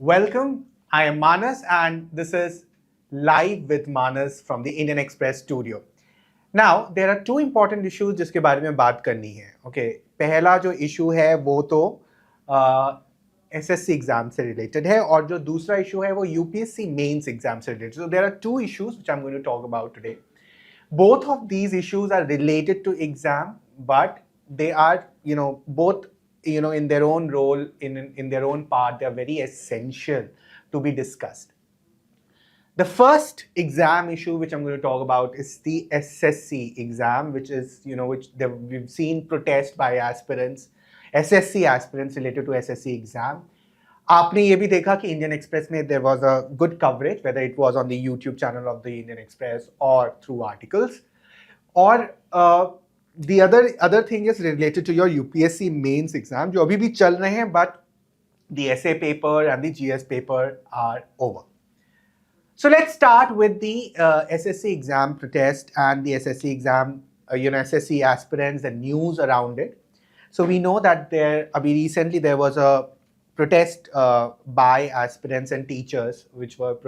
Welcome, I am Manas and this is Live with Manas from the Indian Express studio. Now, there are two important issues जिसके बारे में बात करनी है. Okay, पहला जो issue है वो तो SSC एग्जाम से रिलेटेड है और जो दूसरा इशू है वो UPSC Mains एग्जाम से related. So there are two issues which I'm going to talk about today. Both of these issues are related to exam, but they are, both, in their own role, in their own part, they are very essential to be discussed. The first exam issue which I'm going to talk about is the SSC exam, which is, we've seen protest by aspirants, SSC aspirants related to SSC exam. आपने ये भी देखा कि Indian express में there was a good coverage, whether it was on the YouTube channel of the Indian Express or through articles. और the other thing is related to your UPSC Mains exam, जो अभी भी चल रहे हैं, but the essay paper and the GS paper are over. So let's start with the SSC exam protest and the SSC exam, SSC aspirants, the news around it. So we know that recently there was a protest by aspirants and teachers, which were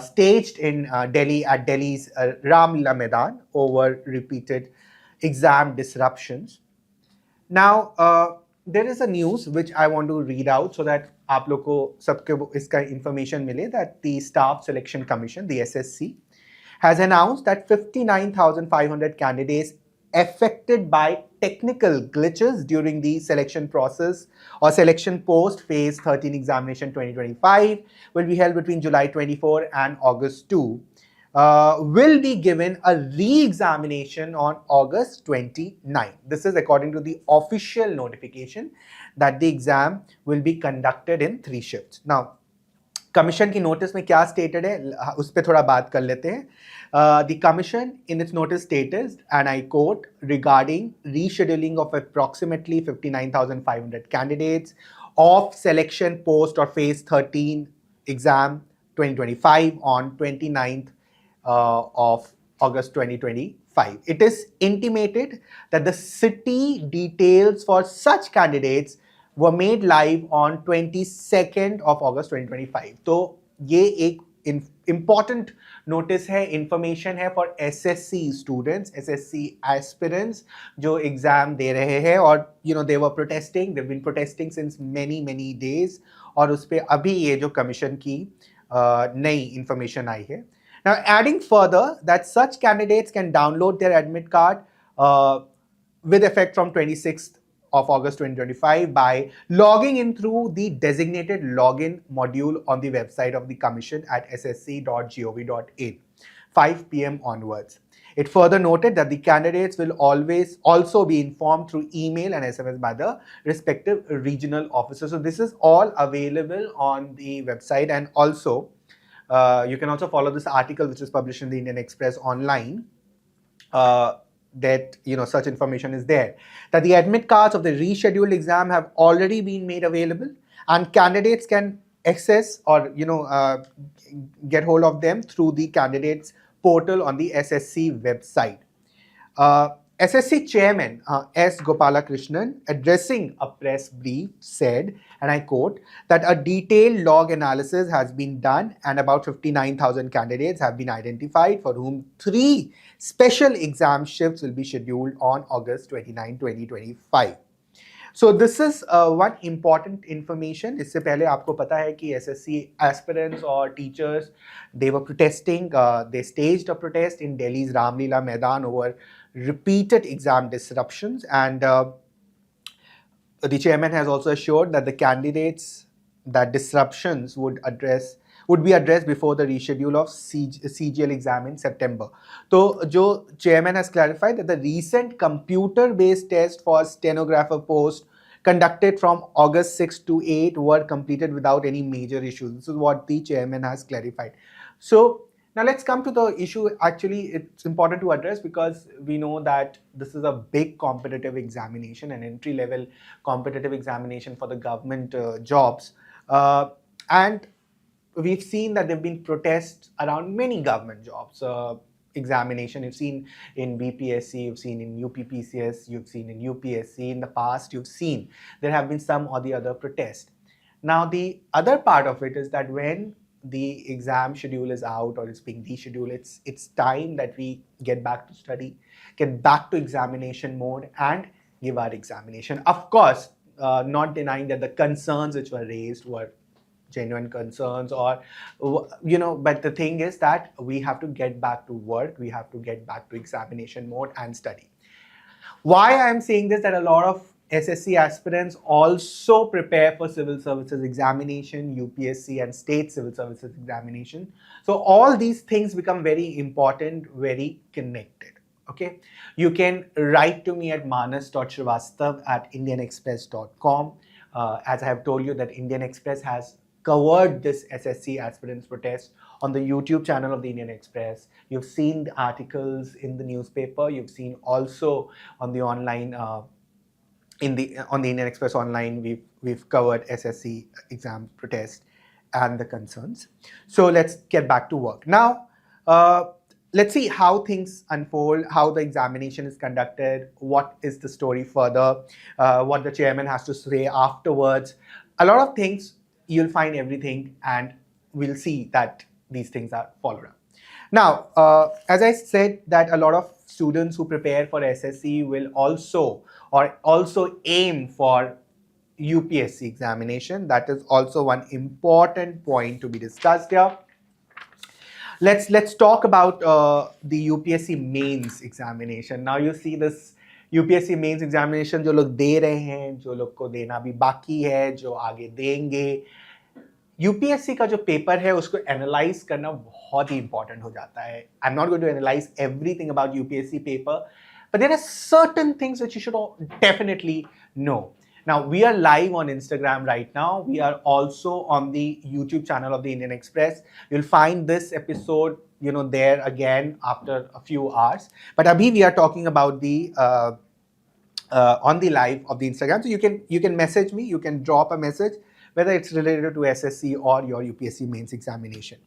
staged in Delhi at Delhi's Ramlila Maidan over repeated exam disruptions. Now, there is a news which I want to read out so that आप लोग को सबके इसका information मिले that the Staff Selection Commission, the SSC, has announced that 59,500 candidates affected by technical glitches during the selection process or selection post phase 13 examination 2025 will be held between July 24 and August 2 will be given a re-examination on August 29. This is according to the official notification that the exam will be conducted in 3 shifts. Now, commission की notice में क्या stated है उस पर थोड़ा बात कर लेते हैं. The commission in its notice status and I quote regarding rescheduling of approximately 59,500 candidates of selection post और phase 13 exam 2025 on 29th of August 2025. It is intimated that the city details for such candidates were made live on 22nd of August 2025. तो ये एक important notice है, information है for SSC students, SSC aspirants जो exam दे रहे हैं और they were protesting, they've been protesting since many days और उस पे अभी ये जो commission की नई information आई है. Now, adding further that such candidates can download their admit card with effect from 26th of August 2025 by logging in through the designated login module on the website of the Commission at ssc.gov.in, 5 p.m. onwards. It further noted that the candidates will always also be informed through email and SMS by the respective regional officers. So this is all available on the website, and also you can also follow this article which is published in the Indian Express online. That such information is there, that the admit cards of the rescheduled exam have already been made available and candidates can access or get hold of them through the candidates portal on the SSC website. SSC Chairman S. Gopalakrishnan, addressing a press brief, said, and I quote, that a detailed log analysis has been done and about 59,000 candidates have been identified for whom 3 special exam shifts will be scheduled on August 29, 2025. So this is one important information. इससे पहले आपको पता है कि SSC aspirants or teachers, they were protesting, they staged a protest in Delhi's Ramlila Maidan over repeated exam disruptions, and the chairman has also assured that the candidates that disruptions would be addressed before the reschedule of CGL exam in September. So, jo chairman has clarified that the recent computer-based test for stenographer post conducted from August 6 to 8 were completed without any major issues. This is what the chairman has clarified. So now let's come to the issue. Actually, it's important to address because we know that this is a big competitive examination, an entry-level competitive examination for the government jobs. And we've seen that there have been protests around many government jobs. Examination, you've seen in BPSC, you've seen in UPPCS, you've seen in UPSC. In the past, you've seen there have been some or the other protests. Now, the other part of it is that when the exam schedule is out or it's being rescheduled, it's time that we get back to study, get back to examination mode and give our examination. Of course, not denying that the concerns which were raised were genuine concerns, or but the thing is that we have to get back to work, we have to get back to examination mode and study. Why I am saying this, that a lot of SSC aspirants also prepare for civil services examination, UPSC and state civil services examination. So all these things become very important, very connected. Okay, you can write to me at manas.srivastava@indianexpress.com. As I have told you that Indian Express has covered this SSC aspirants protest on the YouTube channel of the Indian Express. You've seen the articles in the newspaper. You've seen also on the online, on the Indian Express online. We've covered SSC exam protest and the concerns. So let's get back to work now. Let's see how things unfold, how the examination is conducted, what is the story further, what the chairman has to say afterwards. A lot of things, you'll find everything, and we'll see that these things are followed up. Now, as I said, that a lot of students who prepare for SSC will also aim for UPSC examination. That is also one important point to be discussed here. Let's talk about the UPSC Mains examination. Now you see this UPSC Mains examination जो लोग दे रहे हैं, जो लोग को देना भी बाकी है, जो आगे देंगे. UPSC का जो पेपर है उसको एनालाइज करना बहुत ही इंपॉर्टेंट हो जाता है. I'm not going to analyze everything about UPSC paper, but there are certain things which you should definitely know. Now, we are live on Instagram right now. We are also on the YouTube channel of the Indian Express. You'll find this episode, there again after a few hours. But abhi we are talking about the on the live of the Instagram. So you can message me. You can drop a message, whether it's related to SSC or your UPSC Mains examination.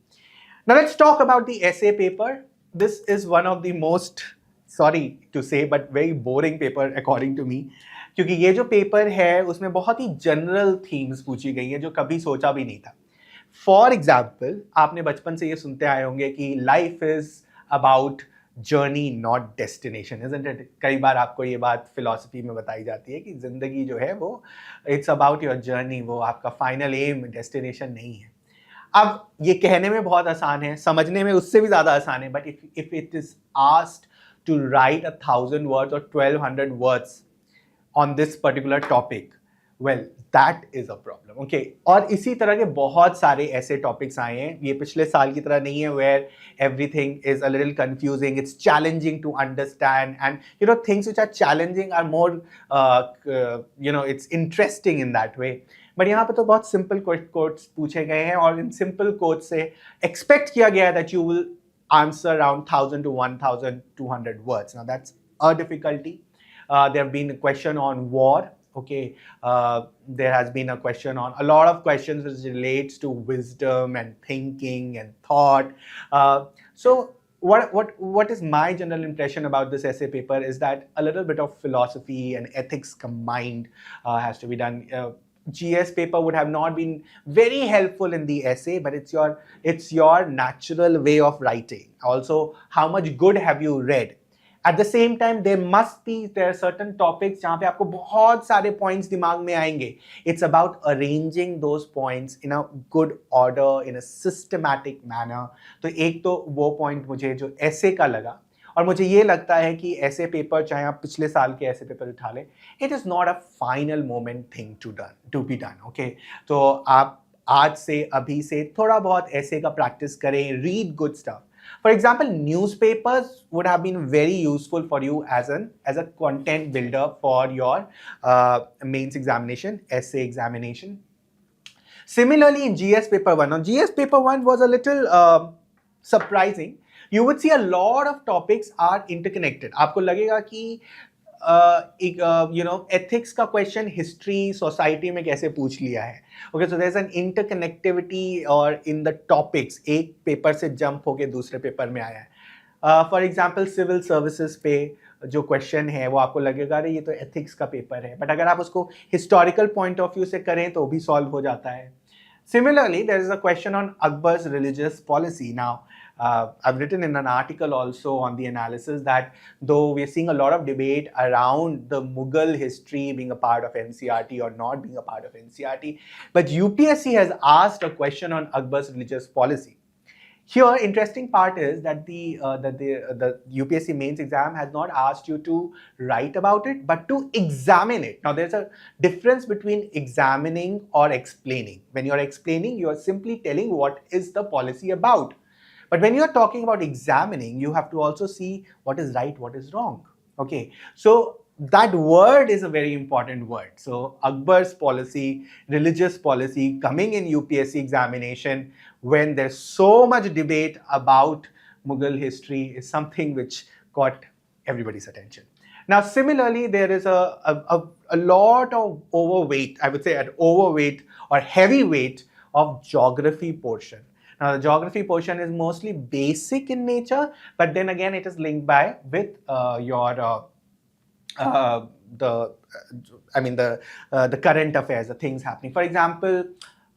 Now, let's talk about the essay paper. This is one of the most, sorry to say, but very boring paper according to me. क्योंकि ये जो paper है उसमें बहुत ही general themes पूछी गई हैं जो कभी सोचा भी नहीं था. फॉर एग्जाम्पल, आपने बचपन से ये सुनते आए होंगे कि life is about journey not destination, isn't it? कई बार आपको ये बात फिलॉसफी में बताई जाती है कि जिंदगी जो है वो इट्स अबाउट योर जर्नी, वो आपका फाइनल एम, डेस्टिनेशन नहीं है. अब ये कहने में बहुत आसान है, समझने में उससे भी ज़्यादा आसान है, but if it is asked to write 1000 words or 1200 words on this particular topic, well, that is a problem. Okay, और इसी तरह के बहुत सारे ऐसे टॉपिक्स आए हैं. ये पिछले साल की तरह नहीं है where everything is a little confusing. It's challenging to understand, and things which are challenging are more it's interesting in that way. But यहाँ पे तो बहुत सिंपल कोट्स पूछे गए हैं और इन सिंपल कोट्स से एक्सपेक्ट किया गया है that you will answer around 1000 to 1200 words. Now that's a difficulty. There have been a question on war. Okay, there has been a question on a lot of questions which relates to wisdom and thinking and thought. So what is my general impression about this essay paper is that a little bit of philosophy and ethics combined has to be done. GS paper would have not been very helpful in the essay, but it's your natural way of writing. Also, how much good have you read? At the same time, there are certain topics जहाँ पे आपको बहुत सारे points दिमाग में आएंगे. It's about arranging those points in a good order, in a systematic manner. तो एक तो वो point मुझे जो essay का लगा, और मुझे ये लगता है कि essay paper, चाहे आप पिछले साल के essay paper उठा लें, it is not a final moment thing to be done. Okay, तो आप आज से, अभी से थोड़ा बहुत essay का practice करें, read good stuff. For example, newspapers would have been very useful for you as a content builder for your mains examination, essay examination. Similarly, in GS paper 1, now GS paper 1 was a little surprising. You would see a lot of topics are interconnected. आपको लगेगा कि ethics का question history society में कैसे पूछ लिया है. Okay, so there's an interconnectivity or in the topics, एक पेपर से jump होके दूसरे पेपर में आया है. For example, civil services पे जो क्वेश्चन है वो आपको लगेगा अरे ये तो एथिक्स का पेपर है, बट अगर आप उसको हिस्टोरिकल पॉइंट ऑफ व्यू से करें तो भी सॉल्व हो जाता है. Similarly, there is a question on Akbar's religious policy. Now, I've written in an article also on the analysis that though we're seeing a lot of debate around the Mughal history being a part of NCRT or not being a part of NCRT, but UPSC has asked a question on Akbar's religious policy. Here, interesting part is that the UPSC Mains exam has not asked you to write about it, but to examine it. Now, there's a difference between examining or explaining. When you're explaining, you're simply telling what is the policy about. But when you're talking about examining, you have to also see what is right, what is wrong. Okay, so that word is a very important word. So Akbar's policy, religious policy coming in UPSC examination when there's so much debate about Mughal history is something which got everybody's attention. Now, similarly, there is a lot of overweight, I would say an overweight or heavy weight of geography portion. Now, the geography portion is mostly basic in nature, but then again, it is linked by with the current affairs, the things happening. For example,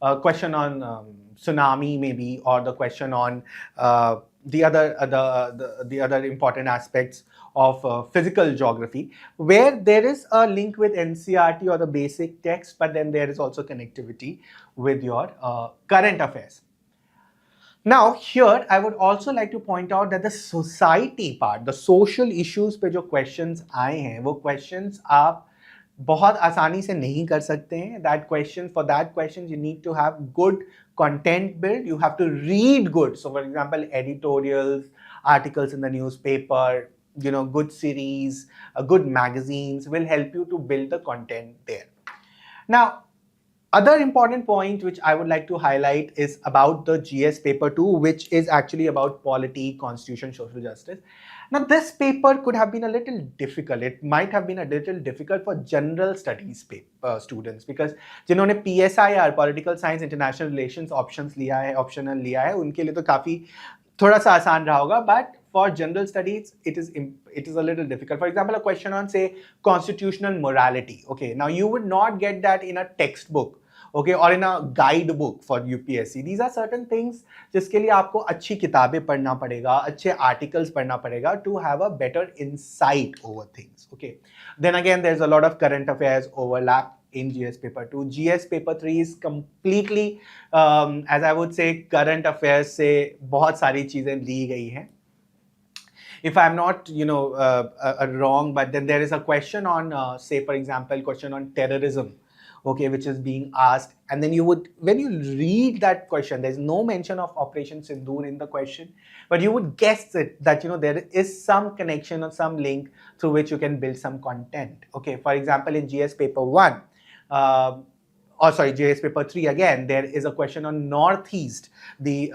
a question on tsunami maybe, or the question on the other important aspects of physical geography, where there is a link with NCRT or the basic text, but then there is also connectivity with your current affairs. Now, here I would also like to point out that the society part, the social issues पे जो questions आए हैं, वो questions आप बहुत आसानी से नहीं कर सकते हैं. For that question, you need to have good content build. You have to read good. So, for example, editorials, articles in the newspaper, good series, good magazines will help you to build the content there. Now, other important point which I would like to highlight is about the GS paper 2, which is actually about polity, constitution, social justice. Now, this paper could have been a little difficult. It might have been a little difficult for general studies students, because जिन्होंने PSIR, Political Science, International Relations optional लिया है, उनके लिए तो काफी थोड़ा सा आसान रहा होगा, but for general studies, it is a little difficult. For example, a question on, say, constitutional morality. Okay, now you would not get that in a textbook. Okay, or in a guidebook for UPSC. These are certain things जिसके लिए आपको अच्छी किताबें पढ़ना पड़ेगा, अच्छे articles पढ़ना पड़ेगा to have a better insight over things. Okay. Then again, there's a lot of current affairs overlap in GS paper 2. GS paper 3 is completely, as I would say, current affairs से बहुत सारी चीजें ली गई हैं. If I'm not, wrong, but then there is a question on, say, for example, question on terrorism. Okay, which is being asked, and then when you read that question, there's no mention of Operation Sindoor in the question, but you would guess it that there is some connection or some link through which you can build some content. Okay, for example, in GS paper 1, GS paper 3 again, there is a question on Northeast, the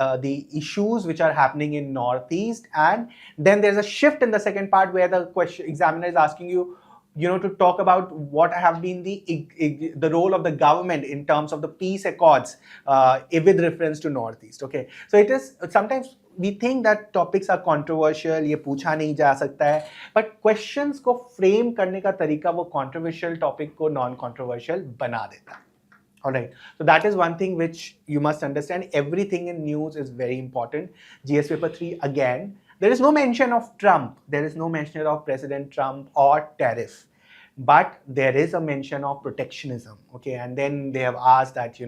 issues which are happening in Northeast, and then there's a shift in the second part where the examiner is asking you, to talk about what have been the role of the government in terms of the peace accords with reference to Northeast. Okay, so it is sometimes we think that topics are controversial, ये पूछा नहीं जा सकता है, but questions को frame करने का तरीका वो controversial topic को non-controversial बना देता है. Alright, so that is one thing which you must understand. Everything in news is very important. GS paper 3 again. There is no mention of Trump. There is no mention of President Trump or tariff. But there is a mention of protectionism. Okay, and then they have asked that,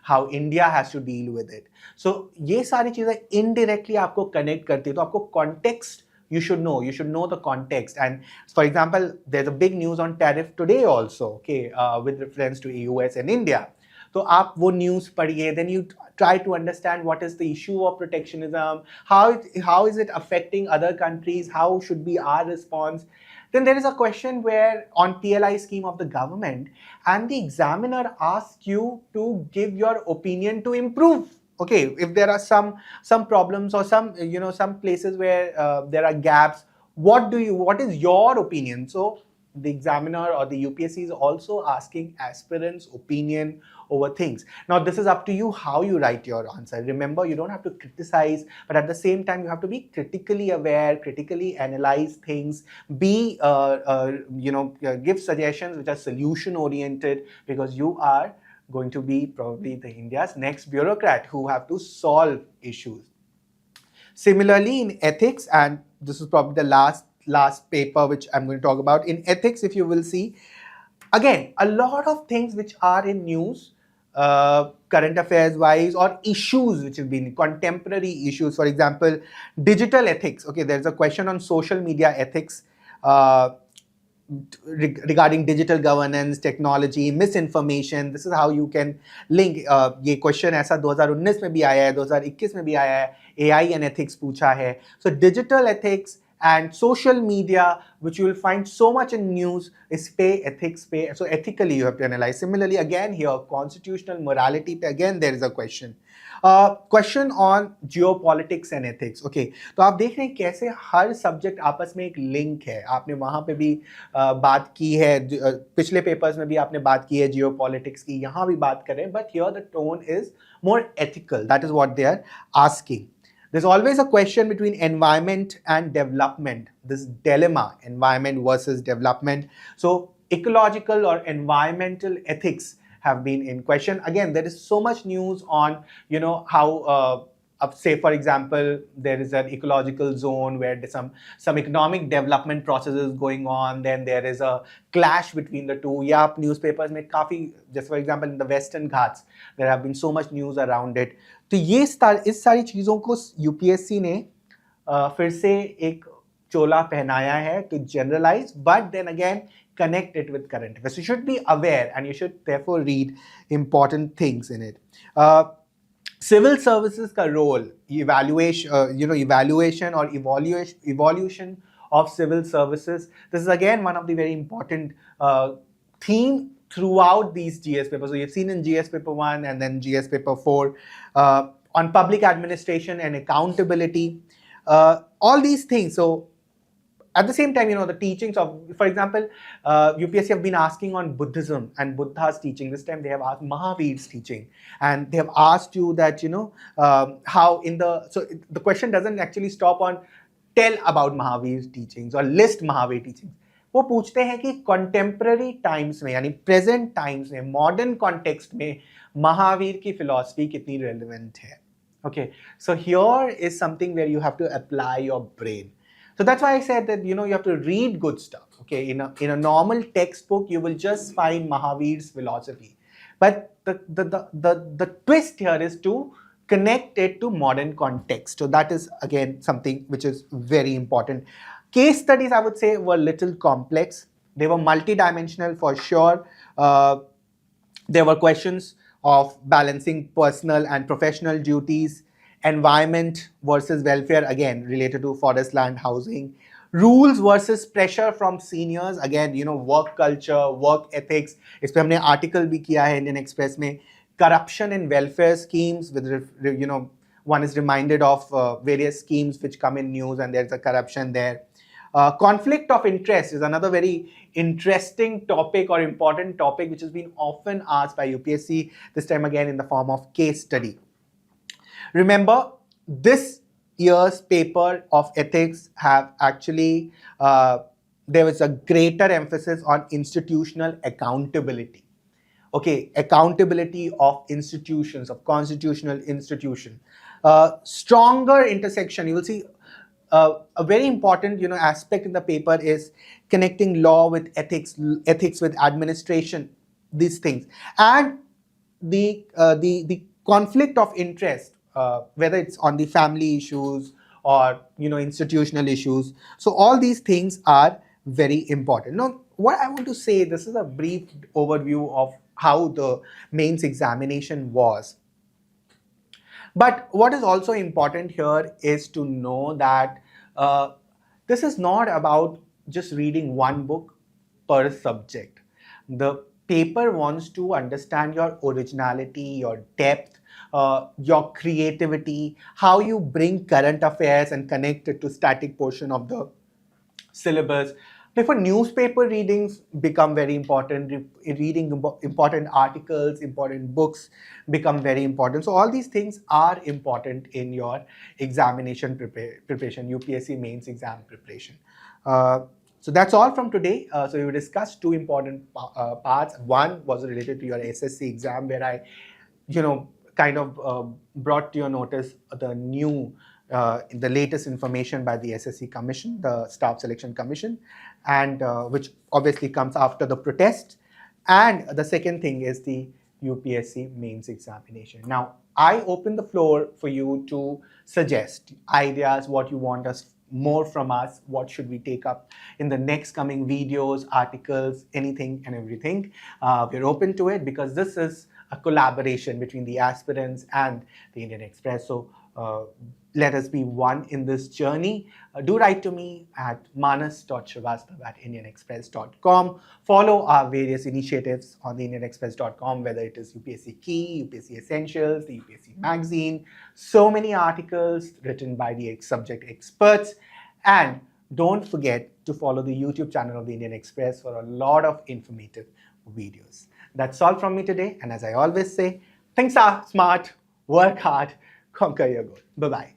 how India has to deal with it. So, ये सारी चीजें indirectly आपको connect करती है. तो आपको context you should know. You should know the context. And for example, there's a big news on tariff today also. Okay, with reference to US and India. So आप वो news पढ़िए, then you try to understand what is the issue of protectionism, how is it affecting other countries, how should be our response. Then there is a question where on PLI scheme of the government, and the examiner asks you to give your opinion to improve. Okay, if there are some problems or some some places where there are gaps, what is your opinion? So the examiner or the UPSC is also asking aspirants' opinion over things. Now, this is up to you how you write your answer. Remember, you don't have to criticize, but at the same time, you have to be critically aware, critically analyze things, be, give suggestions which are solution oriented, because you are going to be probably the India's next bureaucrat who have to solve issues. Similarly, in ethics, and this is probably the last paper which I'm going to talk about. In ethics, if you will see, again, a lot of things which are in news, current affairs wise, or issues which have been contemporary issues. For example, digital ethics. Okay, there's a question on social media ethics. Regarding digital governance, technology, misinformation. This is how you can link. ये question ऐसा 2019 में भी आया है, 2021 में भी आया है, AI and ethics पूछा है. So digital ethics and social media, which you will find so much in news, is pay, ethics, pay. So ethically you have to analyze. Similarly, again here, constitutional morality, again there is a question. Question on geopolitics and ethics. Okay, तो आप देख रहे हैं कैसे हर subject आपस में एक link है. आपने वहां पे भी बात की है, पिछले पेपर्स में भी आपने बात की है जियोपॉलिटिक्स की, यहाँ भी बात कर रहे हैं, but here the tone is more ethical. That is what they are asking. There's always a question between environment and development, this dilemma, environment versus development. So ecological or environmental ethics have been in question. Again, there is so much news on, how, say for example, there is an ecological zone where there's some economic development processes going on, then there is a clash between the two. Yeah, newspapers में काफी, just for example in the Western Ghats, there have been so much news around it. तो ये इस सारी चीजों को UPSC ने फिर से एक चोला पहनाया है to generalize, but then again connect it with current affairs. So you should be aware and you should therefore read important things in it. Civil services का role, evaluation or evolution of civil services. This is again one of the very important theme throughout these GS papers. So you've seen in GS paper 1 and then GS paper 4 on public administration and accountability, all these things. So at the same time, the teachings of, for example, UPSC have been asking on Buddhism and Buddha's teaching. This time they have asked Mahavir's teaching, and they have asked you that, how so the question doesn't actually stop on tell about Mahavir's teachings or list Mahavir teachings. वो पूछते हैं कि contemporary times में, यानी present times में, modern context में महावीर की philosophy कितनी relevant है. Okay, so here is something where you have to apply your brain. So that's why I said that, you have to read good stuff. Okay, in a normal textbook, you will just find Mahavir's philosophy. But the twist here is to connect it to modern context. So that is again something which is very important. Case studies, I would say, were a little complex. They were multidimensional for sure. There were questions of balancing personal and professional duties, environment versus welfare, again related to forest land housing, rules versus pressure from seniors, again work culture, work ethics. इस पे हमने article भी किया है Indian Express में. Corruption in welfare schemes, with one is reminded of various schemes which come in news and there's a corruption there. Conflict of interest is another very interesting topic or important topic which has been often asked by UPSC, this time again in the form of case study. Remember, this year's paper of ethics have actually, there was a greater emphasis on institutional accountability. Okay, accountability of institutions, of constitutional institution. Stronger intersection, you will see a very important aspect in the paper is connecting law with ethics, ethics with administration, these things. And the conflict of interest, whether it's on the family issues or institutional issues. So all these things are very important. Now, what I want to say, this is a brief overview of how the mains examination was. But what is also important here is to know that this is not about just reading one book per subject. The paper wants to understand your originality, your depth, your creativity, how you bring current affairs and connect it to static portion of the syllabus, Therefore, newspaper readings become very important. Reading important articles, important books become very important. So all these things are important in your examination preparation, UPSC mains exam preparation. So that's all from today. So we discussed two important parts. One was related to your SSC exam, where I, kind of brought to your notice the latest information by the SSC Commission, the Staff Selection Commission, and which obviously comes after the protest. And the second thing is the UPSC mains examination. Now, I open the floor for you to suggest ideas, what you want us more from us, what should we take up in the next coming videos, articles, anything and everything. We're open to it because this is a collaboration between the aspirants and the Indian Express. So let us be one in this journey. Do write to me at manas.srivastava@indianexpress.com. Follow our various initiatives on the indianexpress.com, whether it is UPSC Key, UPSC Essentials, the UPSC Magazine, so many articles written by the subject experts. And don't forget to follow the YouTube channel of the Indian Express for a lot of informative videos. That's all from me today. And as I always say, think smart, work hard, conquer your goal. Bye-bye.